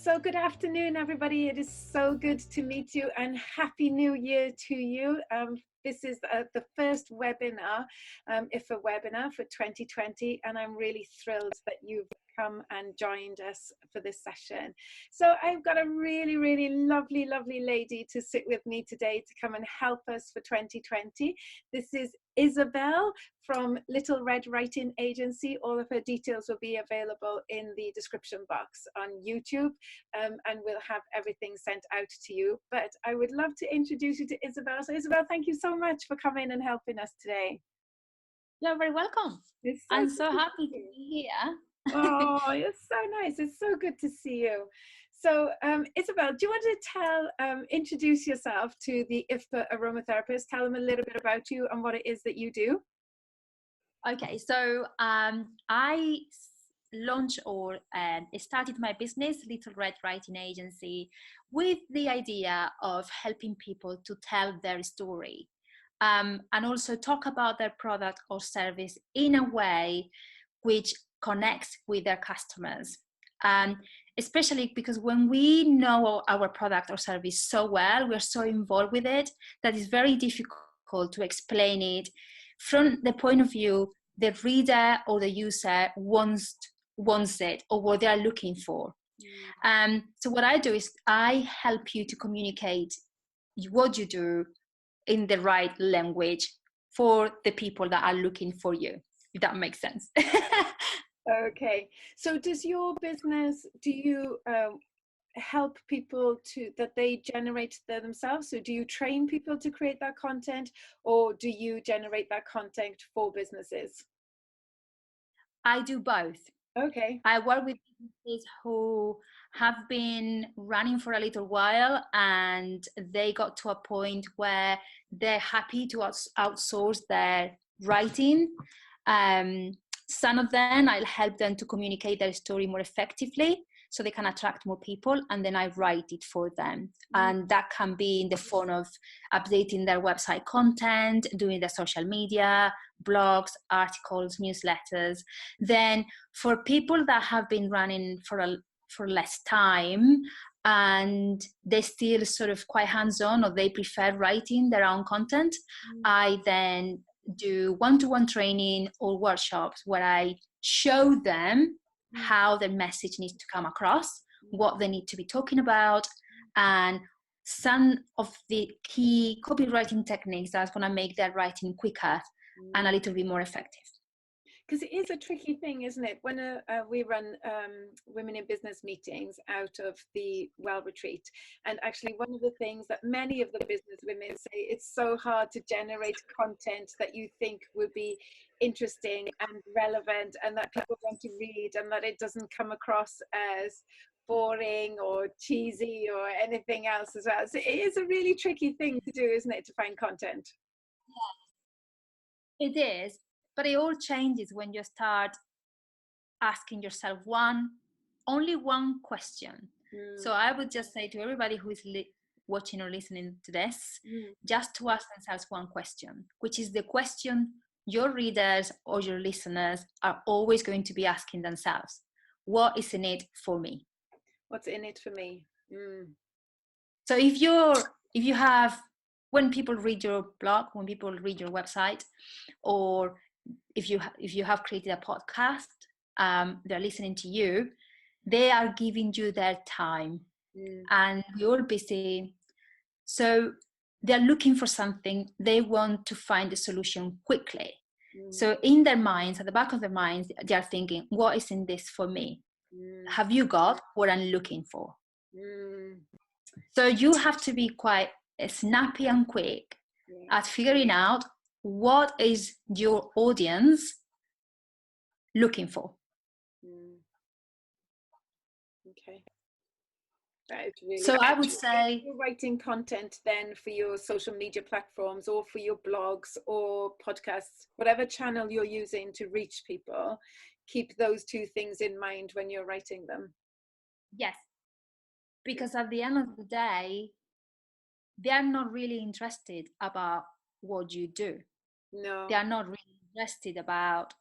So good afternoon, everybody. It is so good to meet you and Happy New Year to you. This is the first webinar, IFPA webinar for 2020, and I'm really thrilled that you've come and joined us for this session. So I've got a really, really lovely, lovely lady to sit with me today to come and help us for 2020. This is Isabel from Little Red Writing Agency. All of her details will be available in the description box on YouTube, and we'll have everything sent out to you. But I would love to introduce you to Isabel. So Isabel, thank you so much for coming and helping us today. You're very welcome. I'm so happy to be here. Oh, it's so nice. It's so good to see you. So Isabel, do you want to introduce yourself to the IFPA aromatherapist? Tell them a little bit about you and what it is that you do. Okay, so I launched or started my business, Little Red Writing Agency, with the idea of helping people to tell their story and also talk about their product or service in a way which connects with their customers. Especially because when we know our product or service so well, we're so involved with it, that it's very difficult to explain it from the point of view the reader or the user wants it or what they are looking for. So what I do is I help you to communicate what you do in the right language for the people that are looking for you, if that makes sense. Okay, so does your business, do you help people that they generate themselves? So do you train people to create that content, or do you generate that content for businesses? I do both. Okay. I work with businesses who have been running for a little while and they got to a point where they're happy to outsource their writing. Some of them, I'll help them to communicate their story more effectively so they can attract more people, and then I write it for them. And that can be in the form of updating their website content, doing their social media, blogs, articles, newsletters. Then for people that have been running for less time and they're still sort of quite hands-on, or they prefer writing their own content, I then do one-to-one training or workshops where I show them how the message needs to come across, what they need to be talking about, and some of the key copywriting techniques that's going to make their writing quicker and a little bit more effective. Because it is a tricky thing, isn't it? When we run women in business meetings out of the Well Retreat, and actually one of the things that many of the business women say, it's so hard to generate content that you think would be interesting and relevant and that people want to read, and that it doesn't come across as boring or cheesy or anything else as well. So it is a really tricky thing to do, isn't it, to find content? It is. But it all changes when you start asking yourself only one question. So I would just say to everybody who is watching or listening to this, just to ask themselves one question, which is the question your readers or your listeners are always going to be asking themselves. What is in it for me? What's in it for me? So when people read your blog, when people read your website, or if you have created a podcast, they're listening to you, they are giving you their time, and you're busy. So they're looking for something. They want to find a solution quickly. So in their minds, at the back of their minds, they are thinking, what is in this for me? Have you got what I'm looking for? So you have to be quite snappy and quick at figuring out what is your audience looking for. Okay. That is really so I would say you're writing content then for your social media platforms or for your blogs or podcasts, whatever channel you're using to reach people, keep those two things in mind when you're writing them. Yes, because at the end of the day, they're not really interested about what you do. No, they are not really interested about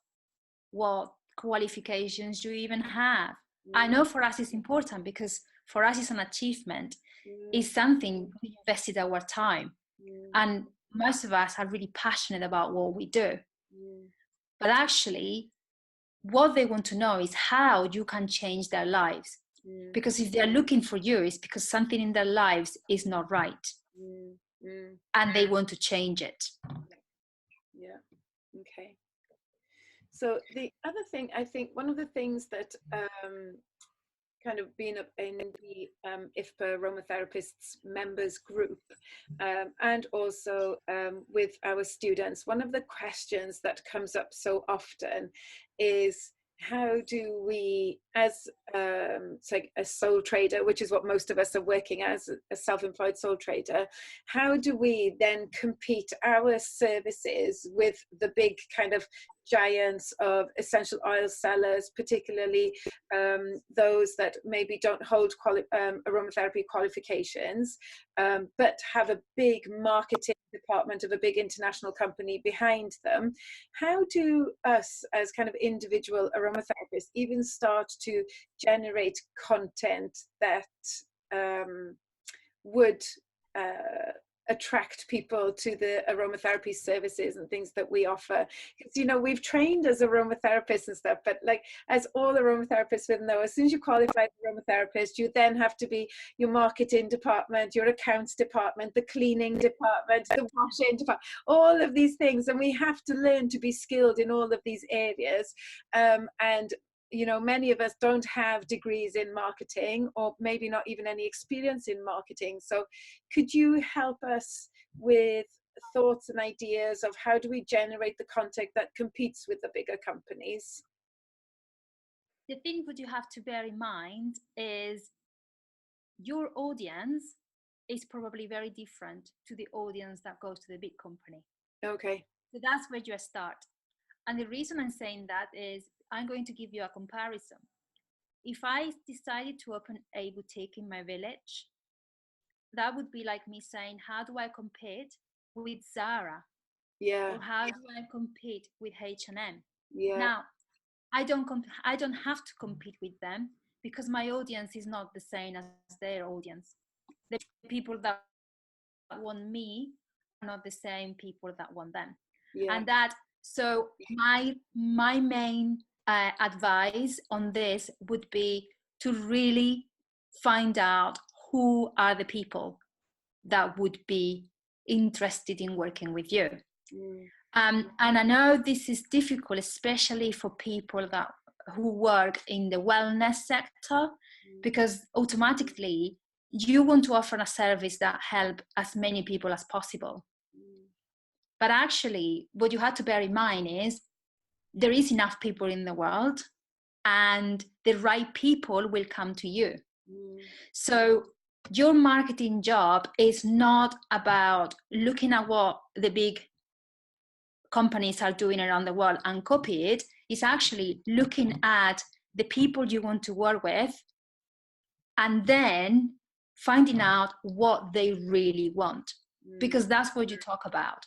what qualifications you even have. I know for us it's important because for us it's an achievement. Mm. It's something we invested our time. Mm. And most of us are really passionate about what we do. Mm. But actually, what they want to know is how you can change their lives. Mm. Because if they're looking for you, it's because something in their lives is not right. Mm. Mm. And they want to change it. Yeah. Okay. So the other thing, I think one of the things that kind of being in the IFPA aromatherapists members group, and also with our students, one of the questions that comes up so often is, how do we, as like a sole trader, which is what most of us are working as, a self-employed sole trader, how do we then compete our services with the big kind of giants of essential oil sellers, particularly those that maybe don't hold aromatherapy qualifications, but have a big marketing department of a big international company behind them? How do us as kind of individual aromatherapists even start to generate content that would attract people to the aromatherapy services and things that we offer? Because, you know, we've trained as aromatherapists and stuff, but like, as all aromatherapists will know, as soon as you qualify as aromatherapist, you then have to be your marketing department, your accounts department, the cleaning department, the washing department, all of these things. And we have to learn to be skilled in all of these areas. And you know, many of us don't have degrees in marketing, or maybe not even any experience in marketing. So could you help us with thoughts and ideas of how do we generate the content that competes with the bigger companies? The thing that you have to bear in mind is your audience is probably very different to the audience that goes to the big company. Okay. So that's where you start. And the reason I'm saying that is I'm going to give you a comparison. If I decided to open a boutique in my village, that would be like me saying, how do I compete with Zara? Yeah. Or how do I compete with H&M? Yeah. Now, I don't have to compete with them, because my audience is not the same as their audience. The people that want me are not the same people that want them. Yeah. And that, so my main advice on this would be to really find out who are the people that would be interested in working with you. Mm. And I know this is difficult, especially for people who work in the wellness sector, because automatically you want to offer a service that help as many people as possible. But actually, what you have to bear in mind is there is enough people in the world, and the right people will come to you. So your marketing job is not about looking at what the big companies are doing around the world and copy it. It's actually looking at the people you want to work with and then finding out what they really want, because that's what you talk about.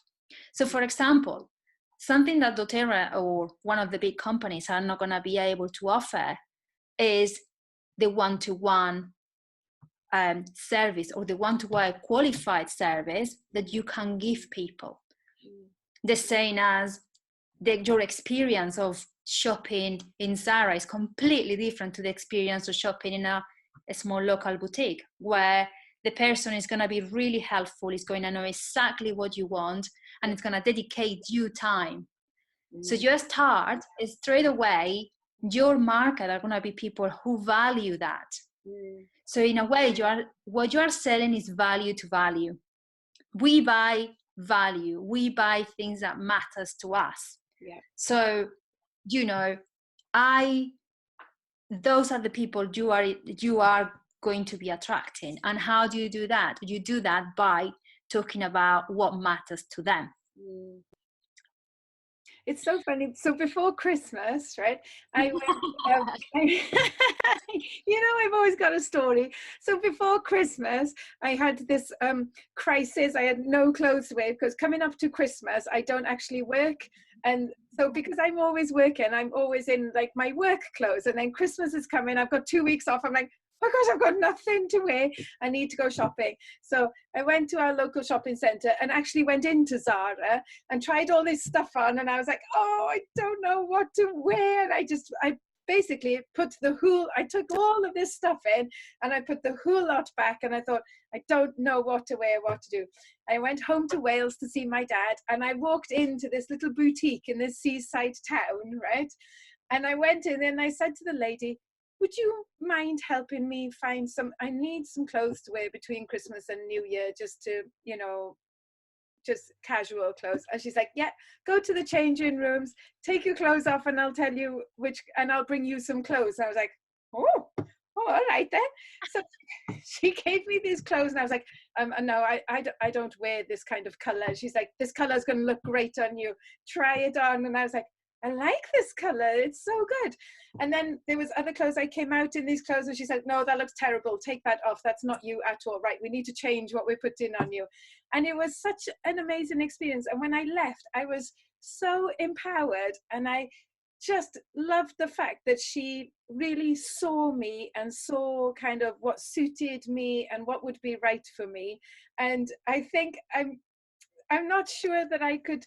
So for example, something that doTERRA or one of the big companies are not going to be able to offer is the one-to-one service, or the one-to-one qualified service that you can give people. The same as your experience of shopping in Zara is completely different to the experience of shopping in a small local boutique, where the person is going to be really helpful, is going to know exactly what you want, and it's going to dedicate you time. So you start straight away, your market are going to be people who value that. So in a way, what you are selling is value to value. We buy value. We buy things that matters to us. Yeah. So, you know, those are the people you are going to be attracting. And how do you do that? You do that by talking about what matters to them. It's so funny. So before Christmas, right, I went, you know, I've always got a story. So before Christmas, I had this crisis. I had no clothes to wear, because coming up to Christmas, I don't actually work. And so because I'm always working, I'm always in like my work clothes. And then Christmas is coming, I've got 2 weeks off. I'm like, my gosh, I've got nothing to wear. I need to go shopping. So I went to our local shopping centre and actually went into Zara and tried all this stuff on. And I was like, oh, I don't know what to wear. I basically I took all of this stuff in and I put the whole lot back, and I thought, I don't know what to wear, what to do. I went home to Wales to see my dad, and I walked into this little boutique in this seaside town, right? And I went in and I said to the lady, would you mind helping me find I need some clothes to wear between Christmas and New Year, just to, just casual clothes. And she's like, yeah, go to the changing rooms, take your clothes off, and I'll tell you and I'll bring you some clothes. And I was like, oh, all right then. So she gave me these clothes, and I was like, no, I don't wear this kind of color. She's like, this color is going to look great on you. Try it on. And I was like, I like this color. It's so good. And then there was other clothes. I came out in these clothes and she said, no, that looks terrible. Take that off. That's not you at all. Right. We need to change what we're putting on you. And it was such an amazing experience. And when I left, I was so empowered, and I just loved the fact that she really saw me and saw kind of what suited me and what would be right for me. And I think I'm not sure that I could,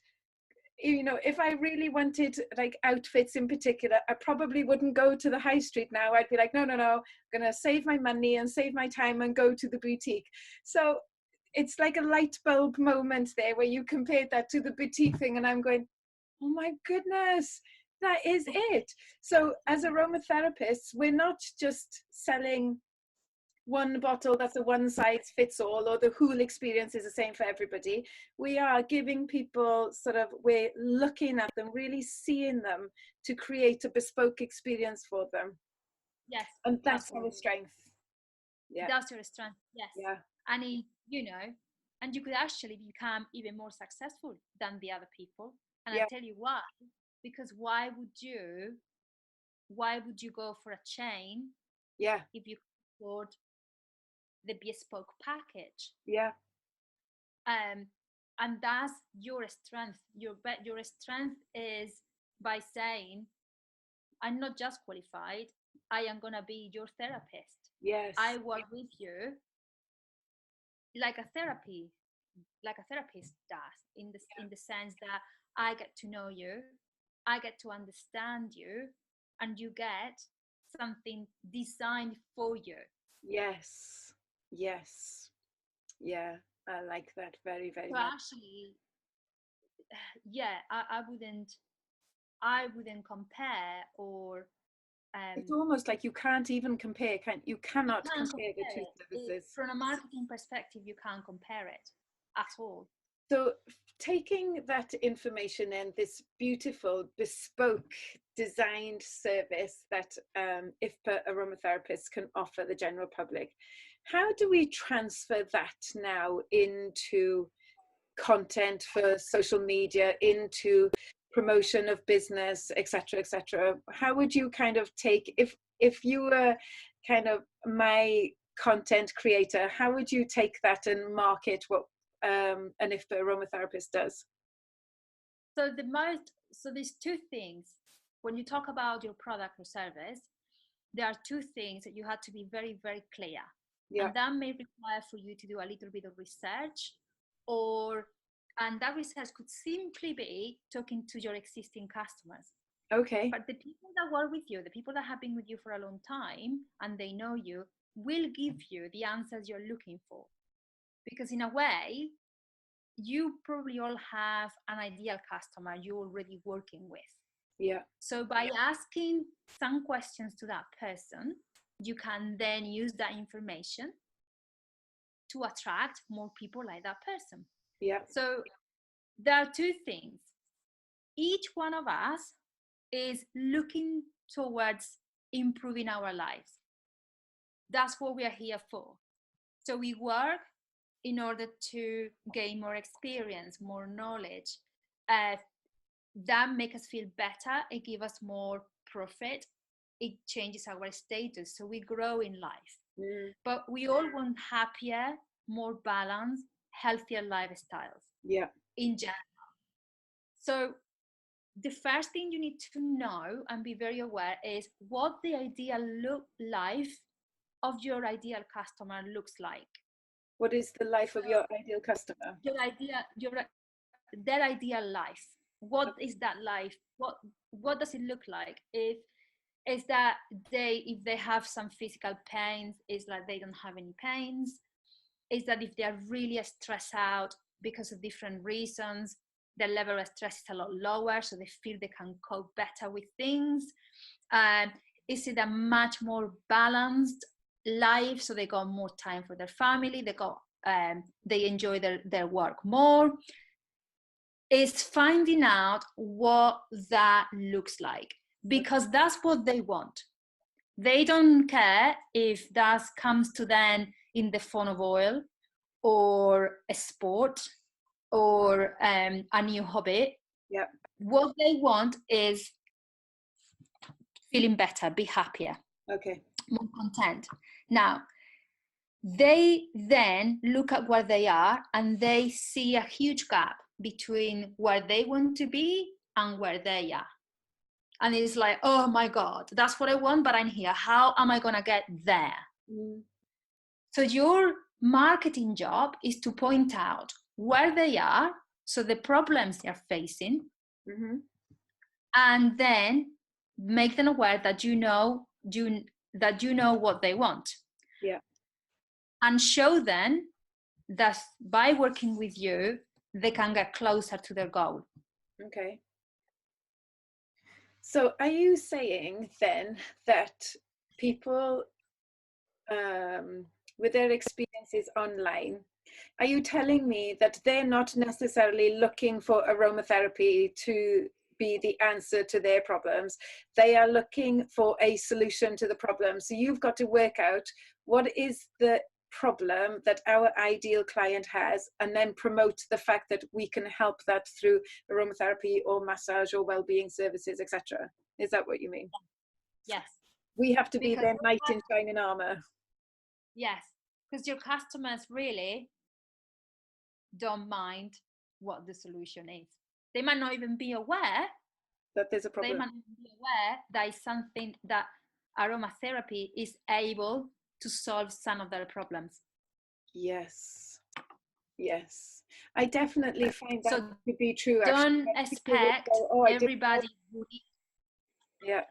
if I really wanted like outfits in particular, I probably wouldn't go to the high street now. I'd be like, no, I'm going to save my money and save my time and go to the boutique. So it's like a light bulb moment there where you compared that to the boutique thing, and I'm going, oh my goodness, that is it. So as aromatherapists, we're not just selling one bottle that's a one size fits all, or the whole experience is the same for everybody. We are giving people we're looking at them, really seeing them to create a bespoke experience for them. Yes. And that's our strength. Yeah. That's your strength. Yes. Yeah. And and you could actually become even more successful than the other people. And Yeah. I tell you why. Because why would you go for a chain? Yeah. If you could afford the bespoke package. Yeah. And that's your strength. Your strength is by saying, I'm not just qualified, I am gonna be your therapist. Yes. I work with you like a therapist does, in the sense that I get to know you, I get to understand you, and you get something designed for you. Yes. Yeah, I like that very, very much. Actually, yeah, I wouldn't compare, or it's almost like you can't even compare. You cannot compare the two services. From a marketing perspective, you can't compare it at all. So taking that information and this beautiful bespoke designed service that IFPA aromatherapists can offer the general public, how do we transfer that now into content for social media, into promotion of business, etc., etc.? How would you kind of take, if you were kind of my content creator, how would you take that and market what an IFPA aromatherapist does? So there's two things. When you talk about your product or service, there are two things that you have to be very, very clear. Yeah. And that may require for you to do a little bit of research, and that research could simply be talking to your existing customers. Okay. But the people that work with you, the people that have been with you for a long time and they know you, will give you the answers you're looking for. Because in a way, you probably all have an ideal customer you're already working with. Yeah. So by asking some questions to that person, you can then use that information to attract more people like that person. Yeah. So there are two things. Each one of us is looking towards improving our lives. That's what we are here for. So we work in order to gain more experience, more knowledge. That makes us feel better. It gives us more profit. It changes our status. So we grow in life. Mm. But we all want happier, more balanced, healthier lifestyles. Yeah. In general. So the first thing you need to know and be very aware is what the ideal life of your ideal customer looks like. What is the life of your ideal customer? Their ideal life. What is that life? What does it look like? If they have some physical pains, is like they don't have any pains. Is that if they are really stressed out because of different reasons, their level of stress is a lot lower, so they feel they can cope better with things. Is it a much more balanced life, so they got more time for their family, they enjoy their work more? Is finding out what that looks like, because that's what they want. They don't care if that comes to them in the form of oil or a sport or a new hobby. Yeah. What they want is feeling better, be happier, okay, more content. Now, they then look at where they are and they see a huge gap between where they want to be and where they are. And it's like, oh my God, that's what I want, but I'm here. How am I going to get there? So your marketing job is to point out where they are, so the problems they're facing, and then make them aware that you know what they want. Yeah. And show them that by working with you, they can get closer to their goal. Okay. So are you saying then that people with their experiences online, are you telling me that they're not necessarily looking for aromatherapy to be the answer to their problems? They are looking for a solution to the problem. So you've got to work out what is the problem that our ideal client has, and then promote the fact that we can help that through aromatherapy or massage or well-being services, etc. Is that what you mean? Yes. We have to be their knight in shining armor. Yes, because your customers really don't mind what the solution is. They might not even be aware that there's a problem. They might not be aware that is something that aromatherapy is able to solve some of their problems. Yes. Yes. I definitely find that to be true. Don't expect everybody. Yeah.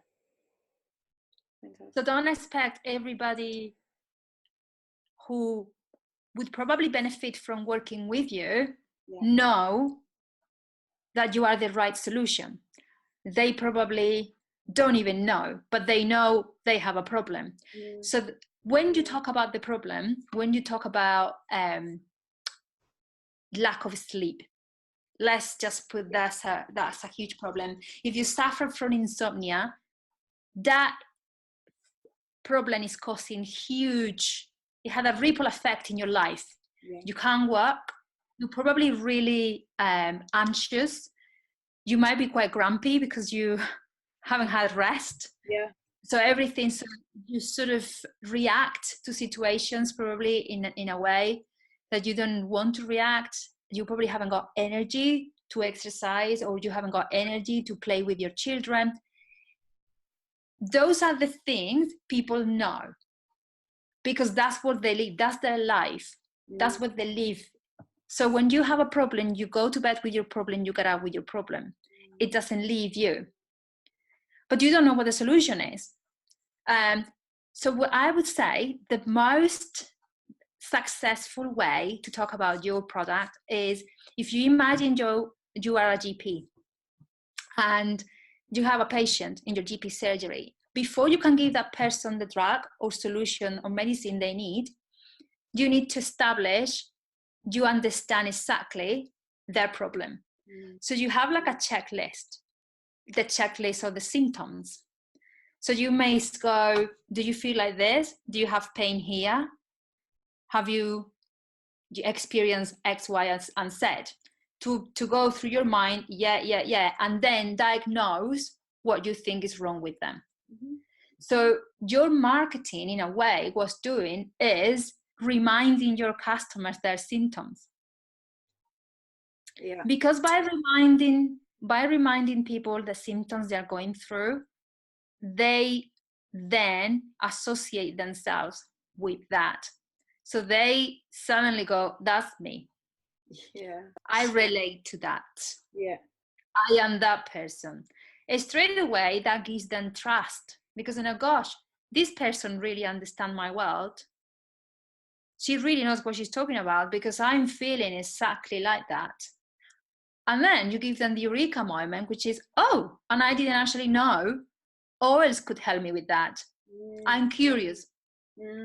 So don't expect everybody who would probably benefit from working with you know that you are the right solution. They probably don't even know, but they know they have a problem. So when you talk about the problem, when you talk about lack of sleep, let's just put that's a huge problem. If you suffer from insomnia, that problem is causing it had a ripple effect in your life. You can't work, you're probably really anxious, you might be quite grumpy because you haven't had rest. So everything, so you sort of react to situations probably in a way that you don't want to react. You probably haven't got energy to exercise, or you haven't got energy to play with your children. Those are the things people know, because that's what they live, that's their life, that's what they live. So when you have a problem, you go to bed with your problem, you get out with your problem. It doesn't leave you. But you don't know what the solution is. So what I would say, the most successful way to talk about your product is, if you imagine you are a GP and you have a patient in your GP surgery, before you can give that person the drug or solution or medicine they need, you need to establish you understand exactly their problem. So you have like a checklist, the checklist of the symptoms. So you may go, do you feel like this? Do you have pain here? Have you experienced X, Y, and Z? To go through your mind, yeah, and then diagnose what you think is wrong with them. So your marketing, in a way, is reminding your customers their symptoms. Because by reminding people the symptoms they are going through, they then associate themselves with that. So they suddenly go, that's me. Yeah. I relate to that. Yeah. I am that person. And straight away, that gives them trust, because, oh gosh, this person really understands my world. She really knows what she's talking about, because I'm feeling exactly like that. And then you give them the eureka moment, which is, oh, and I didn't actually know oils could help me with that. I'm curious.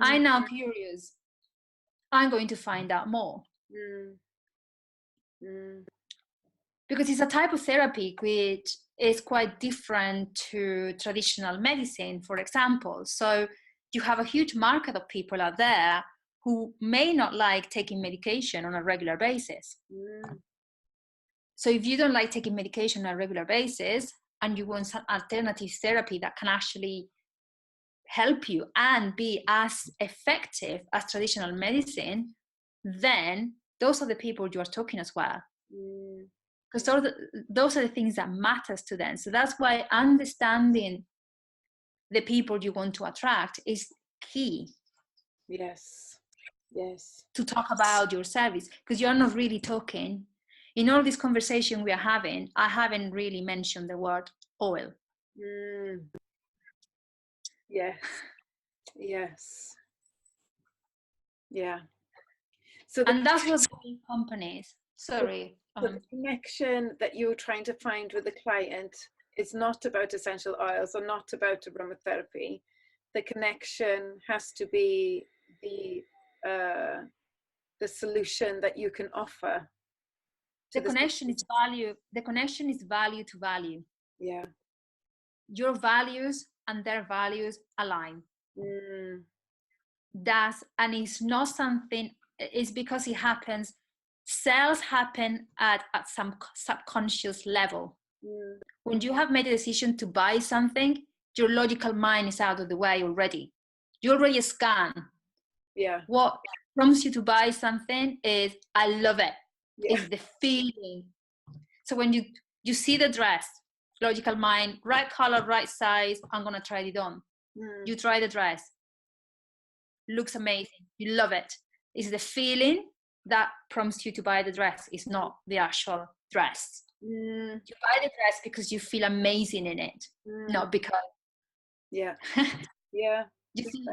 I'm now curious. I'm going to find out more. Because it's a type of therapy which is quite different to traditional medicine, for example. So you have a huge market of people out there who may not like taking medication on a regular basis. So if you don't like taking medication on a regular basis and you want some alternative therapy that can actually help you and be as effective as traditional medicine, then those are the people you are talking as well. Because those are the things that matters to them. So that's why understanding the people you want to attract is key. Yes. To talk about your service, because you're not really talking. In all this conversation we are having, I haven't really mentioned the word oil. Yes. Yeah. And that's what companies, sorry. So the connection that you're trying to find with the client is not about essential oils or not about aromatherapy. The connection has to be the solution that you can offer. The connection is value. The connection is value to value. Yeah. Your values and their values align. And it's not something, it's because it happens. Sales happen at some subconscious level. When you have made a decision to buy something, your logical mind is out of the way already. You already scan. Yeah. What prompts you to buy something is, I love it. Yeah. It's the feeling. So when you see the dress, logical mind, right color, right size, I'm gonna try it on. You try the dress. Looks amazing. You love it. It's the feeling that prompts you to buy the dress. It's not the actual dress. You buy the dress because you feel amazing in it, not because. Yeah. You feel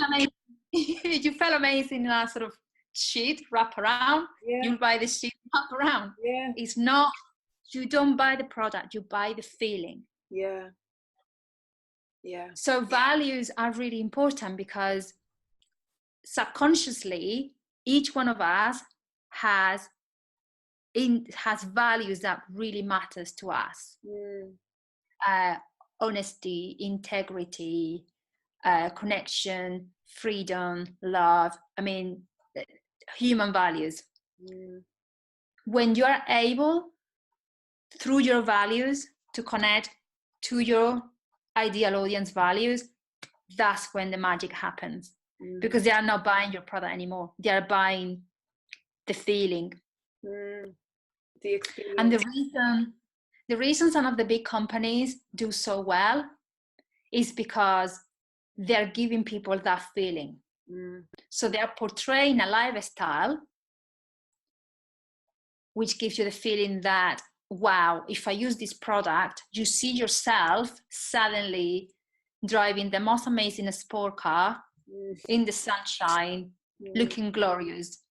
amazing. You feel amazing in a sort of sheet wrap around. You buy the sheet wrap around. It's not. You don't buy the product. You buy the feeling. So values are really important, because subconsciously each one of us has values that really matters to us. Honesty, integrity, connection, freedom, love. I mean, human values. When you are able, through your values, to connect to your ideal audience values, that's when the magic happens. Because they are not buying your product anymore. They are buying the feeling. The experience. And the reason some of the big companies do so well is because they're giving people that feeling. So they're portraying a lifestyle which gives you the feeling that, wow, if I use this product, you see yourself suddenly driving the most amazing sport car in the sunshine, looking glorious.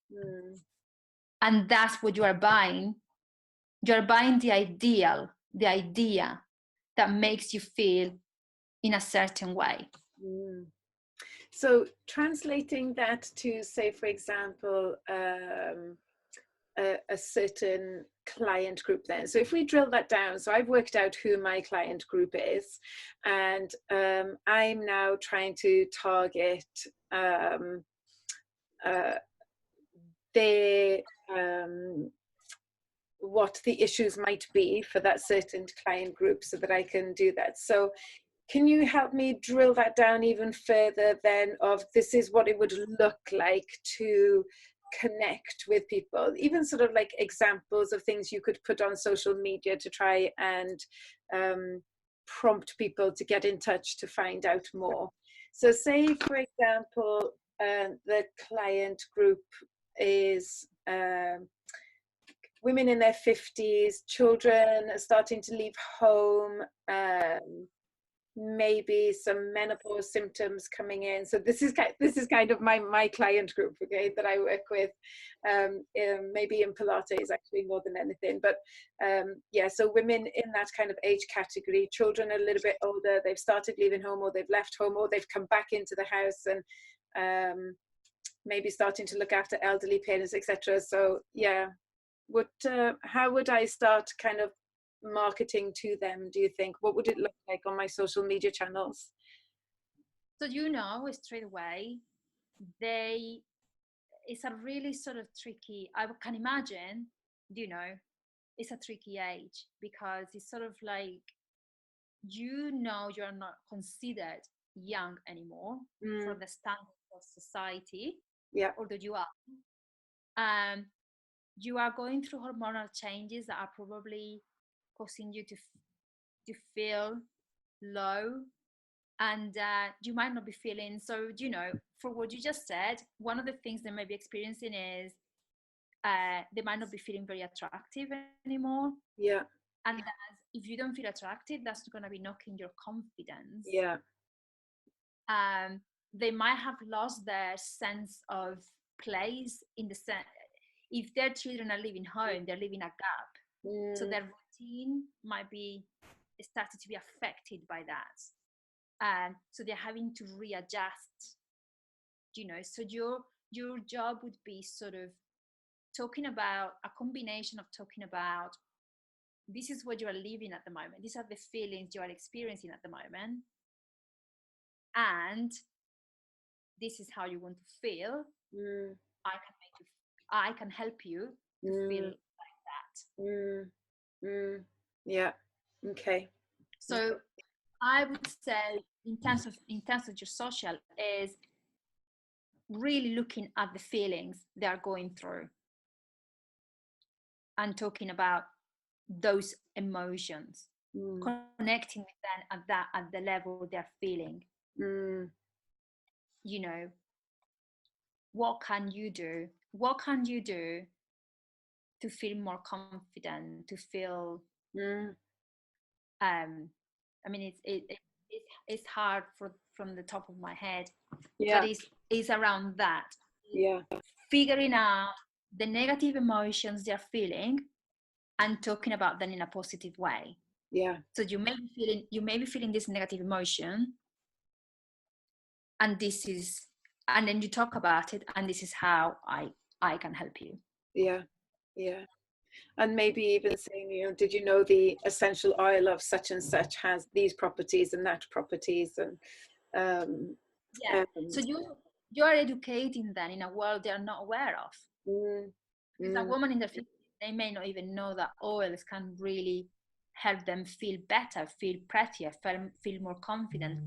And that's what you are buying. You're buying the idea that makes you feel in a certain way. So translating that to, say, for example, a certain client group then. So if we drill that down, so I've worked out who my client group is, and I'm now trying to target what the issues might be for that certain client group, so that I can do that. So can you help me drill that down even further then, of this is what it would look like to connect with people, even sort of like examples of things you could put on social media to try and prompt people to get in touch to find out more. So say, for example, the client group is women in their 50s, children are starting to leave home, maybe some menopause symptoms coming in. So this is kind of my client group, okay, that I work with, maybe in Pilates actually more than anything. But yeah, so women in that kind of age category, children a little bit older, they've started leaving home, or they've left home, or they've come back into the house, and maybe starting to look after elderly parents, etc. So yeah, how would I start kind of marketing to them, do you think? What would it look like on my social media channels? So straight away, it's a really sort of tricky, I can imagine, it's a tricky age, because it's sort of like, you're not considered young anymore for the standards of society. Yeah. Although you are. You are going through hormonal changes that are probably causing you to feel low, and you might not be feeling so. For what you just said, one of the things they may be experiencing is they might not be feeling very attractive anymore. Yeah. And if you don't feel attractive, that's going to be knocking your confidence. Yeah. They might have lost their sense of place, in the sense, if their children are leaving home, they're leaving a gap. So their routine might be started to be affected by that. So they're having to readjust, so your job would be sort of talking about a combination of talking about, this is what you are living at the moment, these are the feelings you are experiencing at the moment, and this is how you want to feel. I can help you to feel like that. Yeah. Okay. So I would say, in terms of your social, is really looking at the feelings they are going through and talking about those emotions, connecting with them at the level they're feeling. What can you do? What can you do to feel more confident, to feel I mean, it's hard from the top of my head, but it's around that. Yeah. Figuring out the negative emotions they're feeling and talking about them in a positive way. Yeah. So you may be feeling this negative emotion, and then you talk about it, and this is how I can help you. Yeah. Yeah. And maybe even saying, did you know the essential oil of such and such has these properties and that properties, and so you are educating them in a world they are not aware of. Because a woman in their 50s, they may not even know that oils can really help them feel better, feel prettier, feel more confident,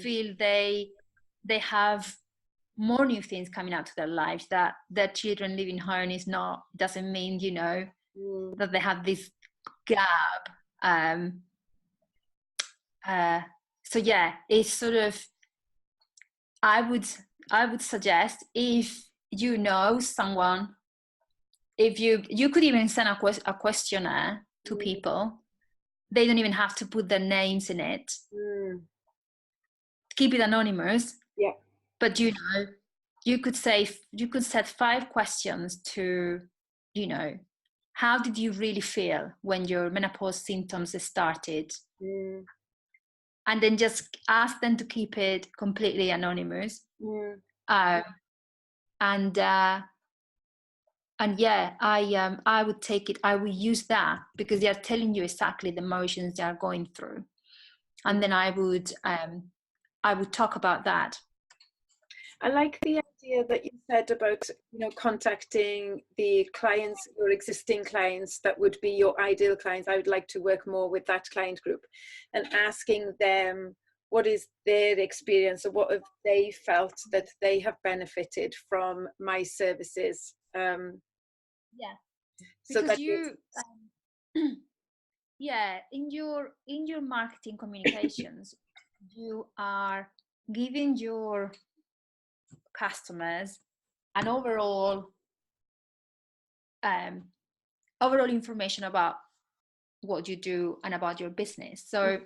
feel they have more new things coming out to their lives, that their children living home doesn't mean that they have this gap. So yeah, it's sort of, I would suggest, if you know someone, if you could even send a questionnaire to people. They don't even have to put their names in it. Keep it anonymous. Yeah. But you could set 5 questions to, how did you really feel when your menopause symptoms started? And then just ask them to keep it completely anonymous. And yeah, I would take it. I would use that, because they are telling you exactly the emotions they are going through, and then I would talk about that. I like the idea that you said about contacting the clients, your existing clients that would be your ideal clients. I would like to work more with that client group, and asking them what is their experience, or what have they felt that they have benefited from my services. Because in your marketing communications, you are giving your customers and overall information about what you do and about your business. So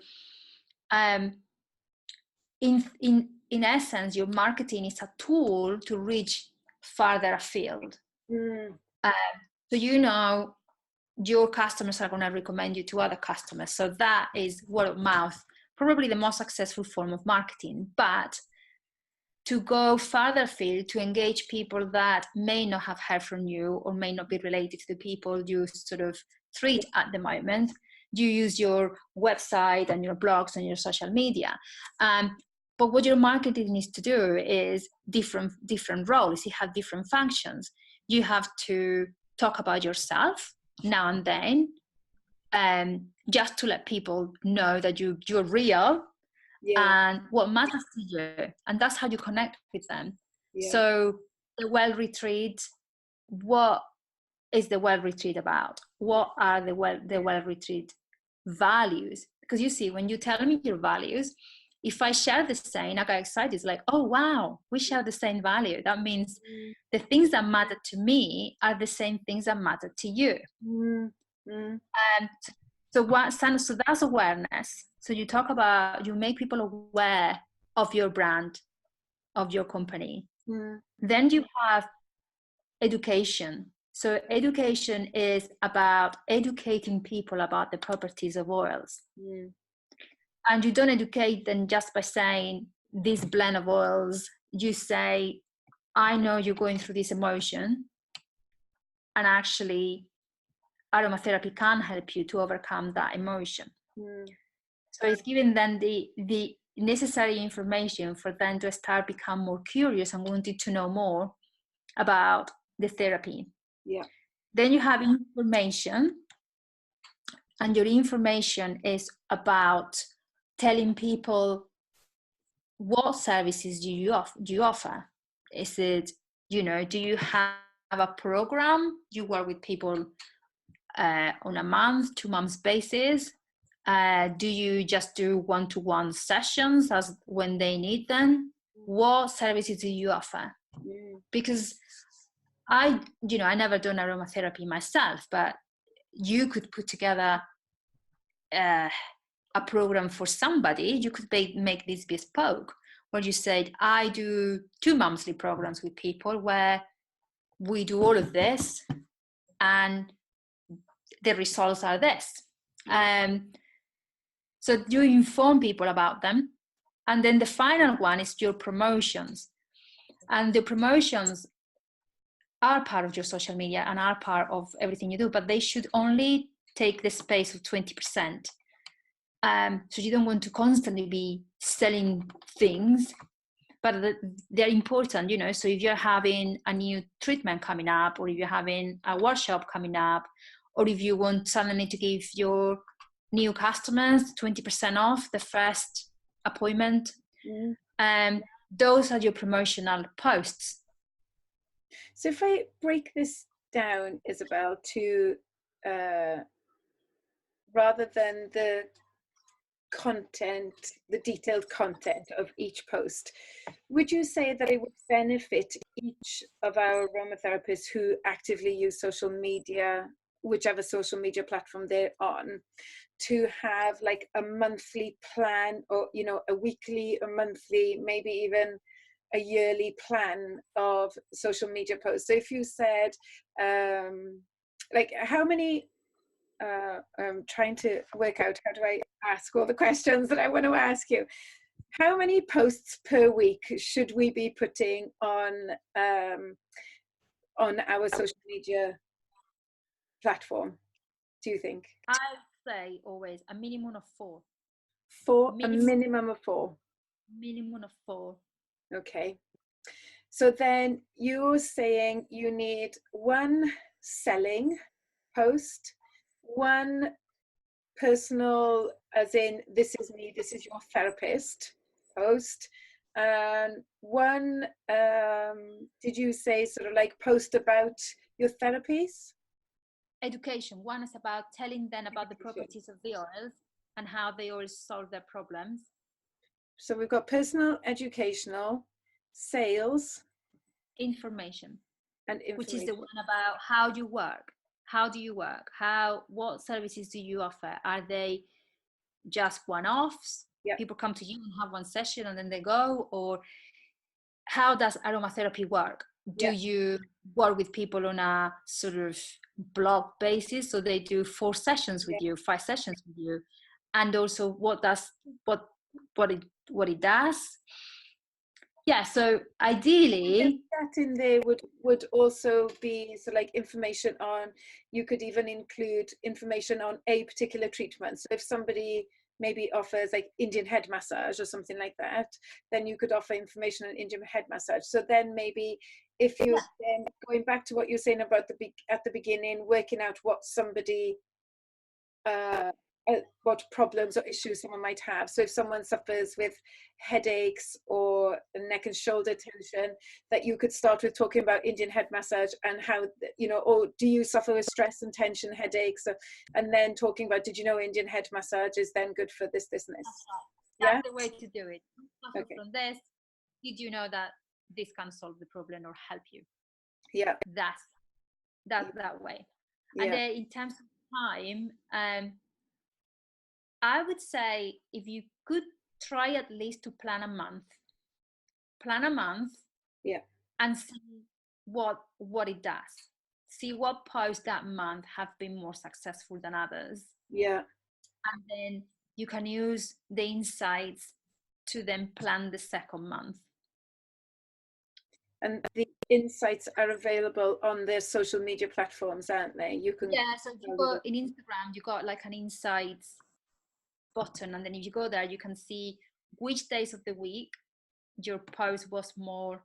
in essence, your marketing is a tool to reach farther afield. So your customers are going to recommend you to other customers. So that is word of mouth, probably the most successful form of marketing. But to go farther afield, to engage people that may not have heard from you or may not be related to the people you sort of treat at the moment, you use your website and your blogs and your social media. But what your marketing needs to do is different roles. You have different functions. You have to talk about yourself now and then, just to let people know that you're real and what matters to you, and that's how you connect with them. So the well retreat, what is the well retreat about? What are the well retreat values? Because you see, when you tell me your values, if I share the same, I get excited. It's like, oh wow, we share the same value. That means the things that matter to me are the same things that matter to you. And so that's awareness. So you make people aware of your brand, of your company. Then you have education. So education is about educating people about the properties of oils. And you don't educate them just by saying this blend of oils. You say, I know you're going through this emotion, and actually aromatherapy can help you to overcome that emotion. So it's giving them the necessary information for them to start become more curious and wanting to know more about the therapy. Then you have information, and your information is about telling people what services do you offer. Is it, do you have a program? You work with people on a month, 2 months basis? Do you just do one-to-one sessions as when they need them? What services do you offer? Because I never done aromatherapy myself, but you could put together a program for somebody. You could make this bespoke, where you said, I do 2 monthly programs with people where we do all of this and the results are this. So you inform people about them. And then the final one is your promotions. And the promotions are part of your social media and are part of everything you do, but they should only take the space of 20%. So you don't want to constantly be selling things, but they're important, So if you're having a new treatment coming up, or if you're having a workshop coming up, or if you want suddenly to give your new customers 20% off the first appointment, those are your promotional posts. So if I break this down, Isabel, to rather than the content, the detailed content of each post, would you say that it would benefit each of our aromatherapists who actively use social media, whichever social media platform they're on, to have like a monthly plan, or a weekly, a monthly, maybe even a yearly plan of social media posts? So if you said like how many I'm trying to work out how do I ask all the questions that I want to ask you. How many posts per week should we be putting on our social media platform, do you think? I say always a minimum of 4. A minimum of 4. Minimum of 4. Okay. So then you're saying you need one selling post, one personal, as in this is me, this is your therapist post, and one did you say sort of like post about your therapies? Education. One is about telling them about the properties of the oils and how they always solve their problems. So we've got personal, educational, sales, information, And which is the information. one about how you work. How do you work? What services do you offer? Are they just one-offs? Yeah. People come to you and have one session and then they go, or how does aromatherapy work? Do Yeah. you work with people on a sort of block basis, so they do 4 sessions with you, 5 sessions with you? And also what it does? Yeah, so ideally That in there would also be so like information on, you could even include information on a particular treatment. So if somebody maybe offers like Indian head massage or something like that, then you could offer information on Indian head massage. So then maybe if you then going back to what you're saying about at the beginning, working out what somebody what problems or issues someone might have. So if someone suffers with headaches or neck and shoulder tension, that you could start with talking about Indian head massage and how, you know, or do you suffer with stress and tension, headaches? And then talking about, did you know Indian head massage is then good for this, this, and this? that's Yeah. the way to do it. Okay. From this, did you know that this can solve the problem or help you? Yeah. That's that way. And Yeah. then in terms of time, I would say if you could try at least to plan a month, Yeah. and see what it does. See what posts that month have been more successful than others. Yeah. And then you can use the insights to then plan the second month. And the insights are available on their social media platforms, aren't they? You can. Yeah, so if you go in Instagram, you got like an insights button, and then if you go there, you can see which days of the week your post was more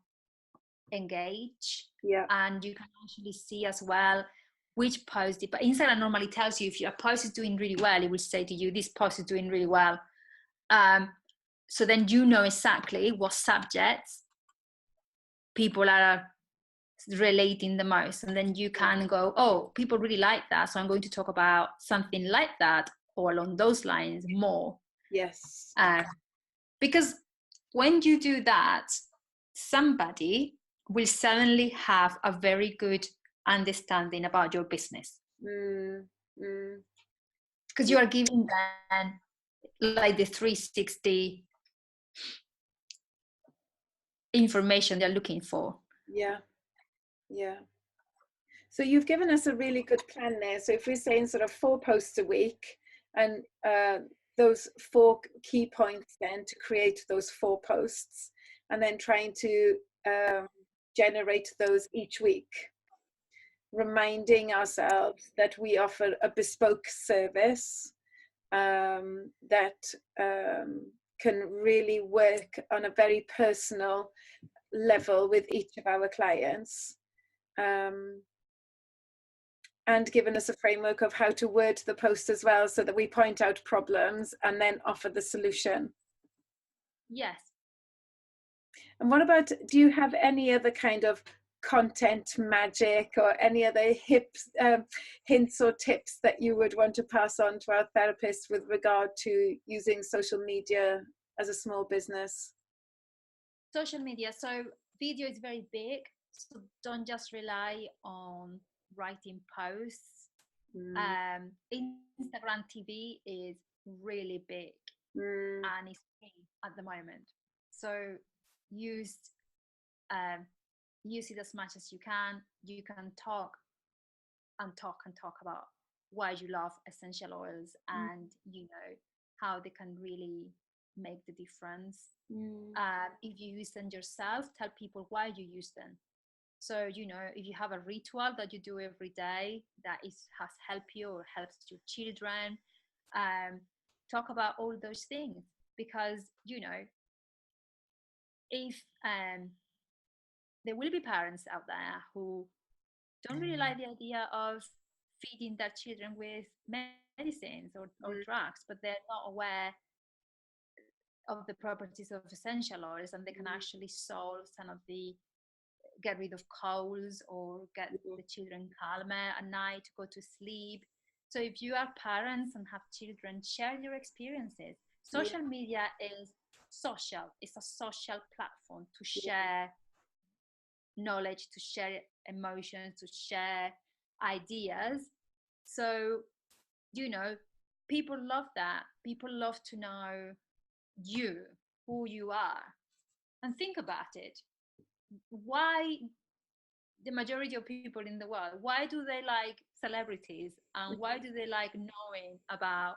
engaged. Yeah. And you can actually see as well which post did, but Instagram normally tells you if your post is doing really well, it will say to you, this post is doing really well. So then you know exactly what subjects people are relating the most, and then you can go, oh, people really like that, so I'm going to talk about something like that or along those lines more. Yes. Because when you do that, somebody will suddenly have a very good understanding about your business. Because you are giving them like the 360 information they're looking for. Yeah. Yeah. So you've given us a really good plan there. So if we're saying sort of 4 posts a week, and those 4 key points then to create those 4 posts, and then trying to generate those each week, reminding ourselves that we offer a bespoke service that can really work on a very personal level with each of our clients. And given us a framework of how to word the post as well, so that we point out problems and then offer the solution. Yes. And what about, do you have any other kind of content magic or any other hints or tips that you would want to pass on to our therapists with regard to using social media as a small business? Social media. So video is very big. So don't just rely on writing posts. Instagram TV is really big and it's free at the moment. So use it as much as you can. You can talk about why you love essential oils and you know how they can really make the difference. If you use them yourself, tell people why you use them. So, you know, if you have a ritual that you do every day that has helped you or helps your children, talk about all those things. Because, you know, if there will be parents out there who don't really like the idea of feeding their children with medicines or drugs, but they're not aware of the properties of essential oils, and they can actually solve some of the, get rid of colds or get the children calmer at night to go to sleep. So if you are parents and have children, share your experiences. Social media is social. It's a social platform to share knowledge, to share emotions, to share ideas. So, people love that. People love to know you, who you are. And think about it. Why the majority of people in the world, why do they like celebrities, and why do they like knowing about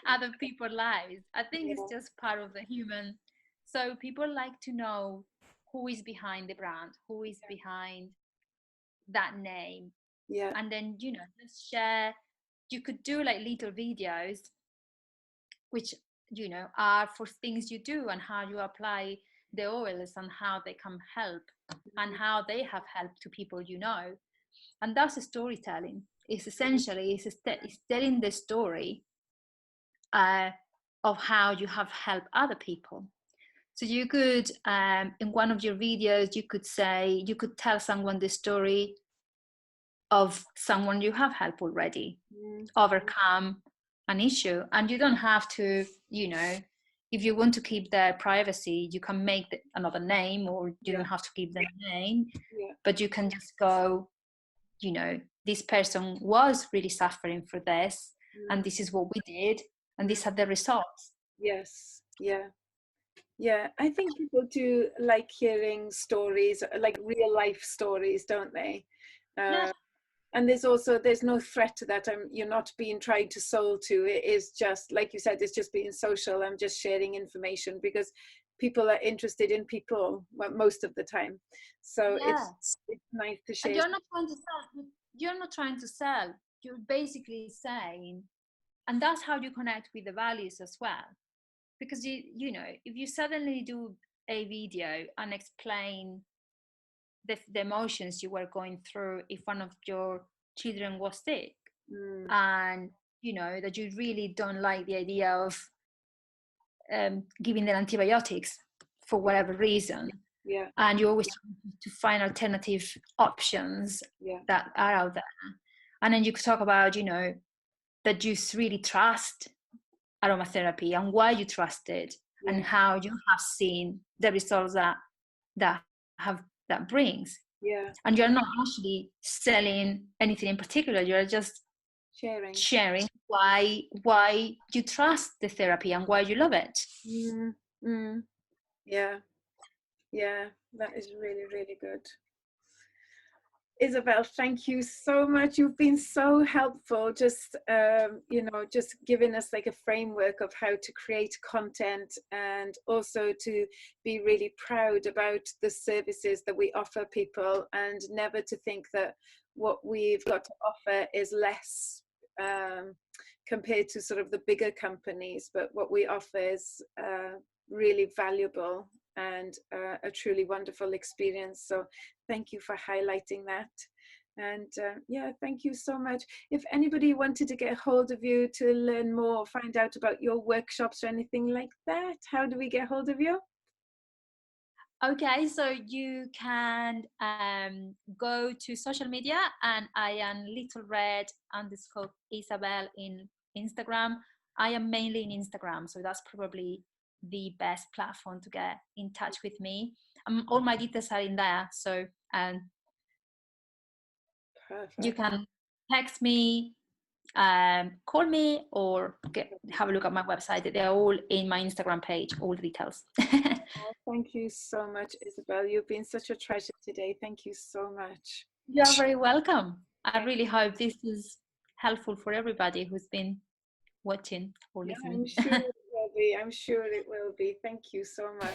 other people's lives? I think Yeah. it's just part of the human. So people like to know who is behind the brand, who is behind that name. Yeah. And then, just share. You could do like little videos which are for things you do and how you apply the oils and how they can help and how they have helped to people. And that's storytelling. It's essentially it's telling the story of how you have helped other people. So you could, in one of your videos, you could tell someone the story of someone you have helped already overcome an issue. And you don't have to, if you want to keep their privacy, you can make another name, or you don't have to keep their name, but you can just go, this person was really suffering for this, and this is what we did, and these are the results. Yes. Yeah, I think people do like hearing stories, like real life stories, don't they? Yeah. And there's no threat to that. You're not being tried to sold to. It is just, like you said, it's just being social. I'm just sharing information because people are interested in people most of the time. So it's nice to share. And you're not trying to sell. You're not trying to sell. You're basically saying, and that's how you connect with the values as well. Because if you suddenly do a video and explain the emotions you were going through if one of your children was sick, and that you really don't like the idea of giving them antibiotics for whatever reason, and you always try to find alternative options that are out there, and then you could talk about that you really trust aromatherapy and why you trust it, and how you have seen the results that brings. And you're not actually selling anything in particular. You're just sharing why you trust the therapy and why you love it. Yeah, that is really, really good. Isabel, thank you so much. You've been so helpful, just just giving us like a framework of how to create content, and also to be really proud about the services that we offer people, and never to think that what we've got to offer is less compared to sort of the bigger companies, but what we offer is really valuable and a truly wonderful experience. So thank you for highlighting that. And thank you so much. If anybody wanted to get hold of you to learn more, find out about your workshops or anything like that, how do we get hold of you? Okay, so you can go to social media, and I am _Isabel in Instagram. I am mainly in Instagram, so that's probably the best platform to get in touch with me. All my details are in there, so you can text me, call me, or have a look at my website. They're all in my Instagram page, all the details. Thank you so much, Isabel. You've been such a treasure today. Thank you so much. You're very welcome. I really hope this is helpful for everybody who's been watching or listening. I'm sure it will be. I'm sure it will be. Thank you so much.